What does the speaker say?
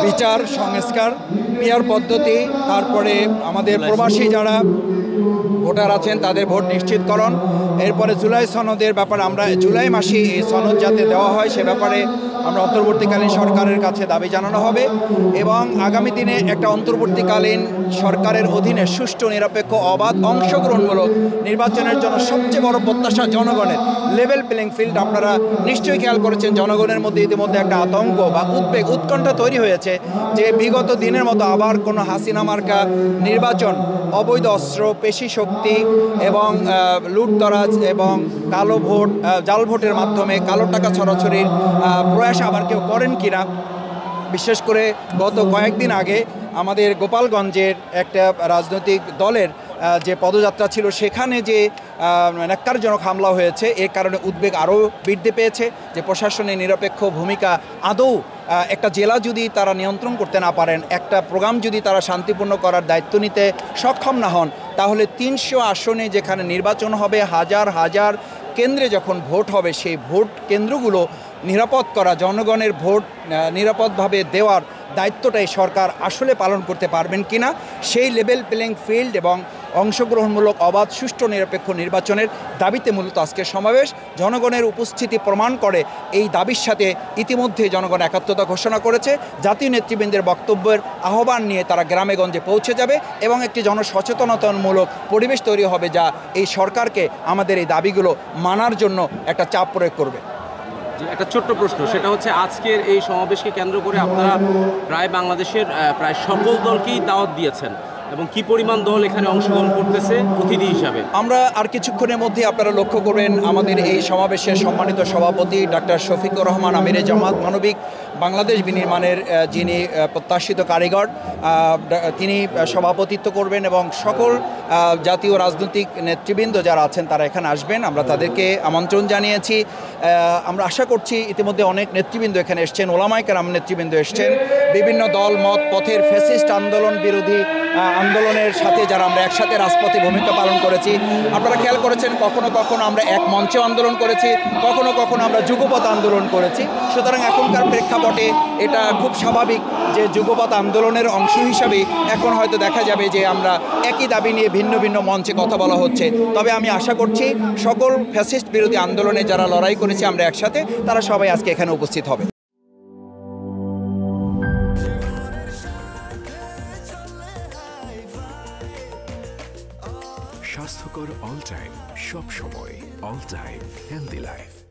বিচার সংস্কার, পিয়ার পদ্ধতি, তারপরে আমাদের প্রবাসী যারা ভোটার আছেন তাদের ভোট নিশ্চিতকরণ, এরপরে জুলাই সনদের ব্যাপারে আমরা জুলাই মাসে এই সনদ যাতে দেওয়া হয় সে ব্যাপারে আমরা অন্তর্বর্তীকালীন সরকারের কাছে দাবি জানানো হবে এবং আগামী দিনে একটা অন্তর্বর্তীকালীন সরকারের অধীনে সুষ্ঠু নিরপেক্ষ অবাধ অংশগ্রহণমূলক নির্বাচনের জন্য সবচেয়ে বড় প্রত্যাশা জনগণের লেভেল প্লেইং ফিল্ড। আপনারা নিশ্চয়ই খেয়াল করেছেন জনগণের মধ্যে ইতিমধ্যে একটা আতঙ্ক বা উদ্বেগ উৎকণ্ঠা তৈরি হয়েছে যে বিগত দিনের মতো আবার কোনো হাসিনা মার্কা নির্বাচন অবৈধ অস্ত্র, পেশি শক্তি এবং লুটতরাজ এবং কালো ভোট, জাল ভোটের মাধ্যমে কালো টাকা ছড়াছড়ির প্রয়াস আবার কেউ করেন কিনা। বিশেষ করে গত কয়েকদিন আগে আমাদের গোপালগঞ্জের একটা রাজনৈতিক দলের যে পদযাত্রা ছিল সেখানে যে ন্যাক্কারজনক হামলা হয়েছে এর কারণে উদ্বেগ আরও বৃদ্ধি পেয়েছে যে প্রশাসনের নিরপেক্ষ ভূমিকা আদৌ একটা জেলা যদি তারা নিয়ন্ত্রণ করতে না পারেন, একটা প্রোগ্রাম যদি তারা শান্তিপূর্ণ করার দায়িত্ব নিতে সক্ষম না হন, তাহলে 300 আসনে যেখানে নির্বাচন হবে, হাজার হাজার কেন্দ্রে যখন ভোট হবে সেই ভোট কেন্দ্রগুলো নিরাপদ করা, জনগণের ভোট নিরাপদভাবে দেওয়ার দায়িত্বটাই সরকার আসলে পালন করতে পারবেন কিনা, সেই লেভেল প্লেইং ফিল্ড এবং অংশগ্রহণমূলক অবাধ সুষ্ঠু নিরপেক্ষ নির্বাচনের দাবিতে মূলত আজকের সমাবেশ। জনগণের উপস্থিতি প্রমাণ করে এই দাবির সাথে ইতিমধ্যে জনগণ একাত্মতা ঘোষণা করেছে। জাতীয় নেতৃবৃন্দের বক্তব্যের আহ্বান নিয়ে তারা গ্রামে গঞ্জে পৌঁছে যাবে এবং একটি জনসচেতনতামূলক পরিবেশ তৈরি হবে যা এই সরকারকে আমাদের এই দাবিগুলো মানার জন্য একটা চাপ প্রয়োগ করবে। একটা ছোট্ট প্রশ্ন, সেটা হচ্ছে আজকের এই সমাবেশকে কেন্দ্র করে আপনারা প্রায় বাংলাদেশের প্রায় সকল দলকেই দাওয়াত দিয়েছেন এবং কি পরিমাণ দল এখানে অংশগ্রহণ করতেছে অতিথি হিসাবে? আমরা আর কিছুক্ষণের মধ্যে আপনারা লক্ষ্য করবেন আমাদের এই সমাবেশের সম্মানিত সভাপতি ডাক্তার শফিকুর রহমান আমিরে জামাত মানবিক বাংলাদেশ বিনির্মাণের যিনি প্রত্যাশিত কারিগর, তিনি সভাপতিত্ব করবেন এবং সকল জাতীয় রাজনৈতিক নেতৃবৃন্দ যারা আছেন তারা এখানে আসবেন। আমরা তাদেরকে আমন্ত্রণ জানিয়েছি। আমরা আশা করছি ইতিমধ্যে অনেক নেতৃবৃন্দ এখানে এসছেন, ওলামায়ে কেরাম নেতৃবৃন্দ এসছেন, বিভিন্ন দল মত পথের ফ্যাসিস্ট আন্দোলন বিরোধী আন্দোলনের সাথে যারা আমরা একসাথে রাজপথে ভূমিকা পালন করেছি। আপনারা খেয়াল করেছেন কখনো কখনো আমরা এক মঞ্চে আন্দোলন করেছি, কখনো কখনো আমরা যুগপৎ আন্দোলন করেছি। সুতরাং এখনকার প্রেক্ষাপটে এটা খুব স্বাভাবিক যে যুগপৎ আন্দোলনের অংশ হিসাবে এখন হয়তো দেখা যাবে যে আমরা একই দাবি নিয়ে ভিন্ন ভিন্ন মঞ্চে কথা বলা হচ্ছে। তবে আমি আশা করছি সকল ফ্যাসিস্ট বিরোধী আন্দোলনে যারা লড়াই করেছি আমরা একসাথে, তারা সবাই আজকে এখানে উপস্থিত হবে। স্বাস্থ্যকর অল টাইম, সব সময় অল টাইম হেলদি লাইফ।